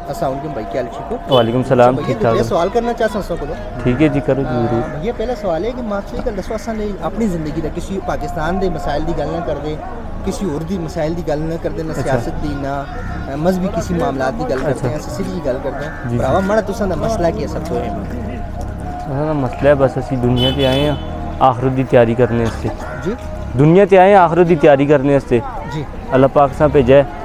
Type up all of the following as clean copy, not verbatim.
अस्सलाम वालेकुम भाई, क्या हाल ठीक हो? वालेकुम सलाम, भैया, ठीक ठाक ये है। सवाल करना चाहता हूँ को ठीक है जी, करो जी जरूर। भैया पहला सवाल है कि माफी का दसवा असा नहीं अपनी ज़िंदगी का किसी पाकिस्तान के मसाइल की गल ना कर दे, किसी और दी मसाइल की गल ना करते, ना सियासत की ना मजहबी किसी मामलात की गल करते हैं, सिरी की गल करते हैं। भरावा माड़ा तुसां दा मसला की है सब तो है मसला है बस असी दुनिया ते आए हैं आखिरत की तैयारी करने वास्ते। जी दुनिया ते आए हैं आखिरत की तैयारी करने वास्ते। जी अल्लाह पाक सा भेजा है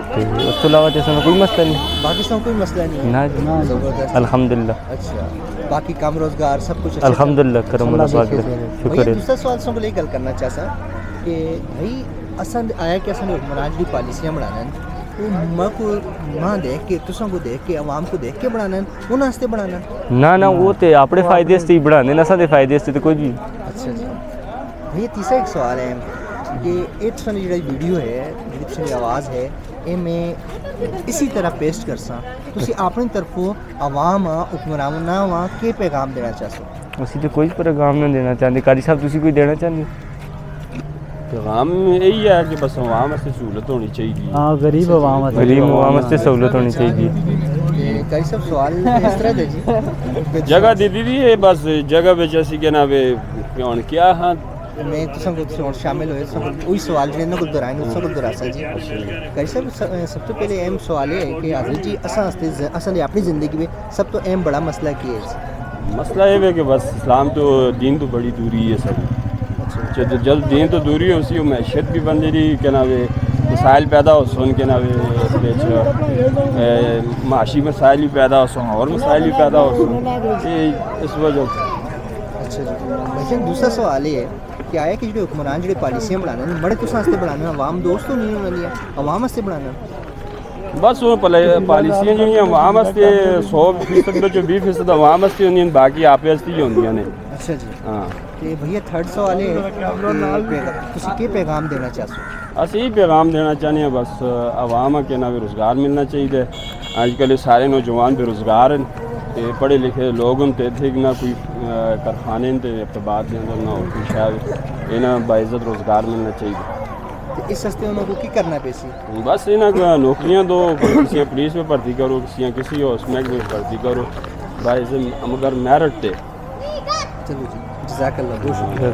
तो उस तो अलावा तो सानू कोई मसला नहीं पाकिस्तान कोई मसला नहीं है ना जी। ज़बरदस्त। अल्हम्दुलिल्लाह अच्छा, बाकी काम रोजगार सब कुछ अच्छा अल्हम्दुलिल्लाह, करम अल्लाह पाक दा भैया शुक्र है। दूसरा सवाल से ये गल करना चाहता कि भाई असन आया कि असन हुक्मरान जी पॉलिसियां बनाना मां देख के तुसां को देख के आवाम को देख के बनाना उन वास्ते बनाना। ना ना वो तो अपने फायदे वास्ते ही बनाने ना, साडे फायदे वास्ते तो कोई भी। अच्छा जी भैया तीसरा एक सवाल है कि ये तुसां जी वीडियो है जी तुसां आवाज़ है ये मैं इसी तरह पेस्ट करसा तुसी अपनी तरफों आवाम हुक्मराना वहाँ के पैगाम देना चाहते असी तो कोई पैगाम नहीं देना चाहते। कारी साहब तुसी कोई देना चाहते? पैगाम यही है कि बस आवाम वास्ते सहूलत होनी चाहिए। हाँ, गरीब आवाम गरीब आवाम वास्ते सहूलत होनी चाहिए। कई सब सवाल इस तरह दे जी जगह दी दी है बस जगह बेच असी के ना वे हुन क्या हाँ मैं तुसां को शामिल होए वही सवाल जो इन्होंने को दोहराए उस को दोहरासा जी। कई सब सबसे पहले अहम सवाल है कि हाजिर जी असा अपनी ज़िंदगी में सब तो अहम बड़ा मसला की है। मसला ये है कि बस इस्लाम तो दीन तो बड़ी दूरी है सब जल्द दीन तो दूरी है उसी मैशत भी बंदे दी के ना वे मसाइल पैदा हो सुन के ना वे माशी मसाइल भी पैदा हो सुन और मसाइल भी पैदा हो सुन इस वजह। अच्छा जी लेकिन दूसरा सवाल ये है कि आया कि जो हुक्मरान जो पॉलिसियां बनाने बड़े तुसां वास्ते बनाने आवाम दोस्त तो नहीं होनी आवाम वास्ते बनाना बस वो पॉलिसियां जो आवाम वास्ते 100% जो 20% आवाम वास्ते होंगी बाकी आपे वास्ते ही होंगी ने। अच्छा जी हाँ तो भैया थर्ड सवाल है तुसी के पैगाम देना चाहते असी यही पैगाम देना चाहते हैं बस आवाम के ना रोज़गार मिलना चाहिए। अजकल सारे नौजवान बेरोज़गार हैं ते पढ़े लिखे लोग हों ते थे ना कोई कारखाने ते अखबार के अंदर ना हो कोई शायद इन्हें बाइज़्ज़त रोज़गार मिलना चाहिए। इस हस्ते उन्होंने की करना पेसी बस इन्हें नौकरियां दो किसी पुलिस में भर्ती करो किसी और महकमे में भर्ती करो भाई मगर मेरिट चलो जी जज़ाकल्लाह बहुत शुक्रिया।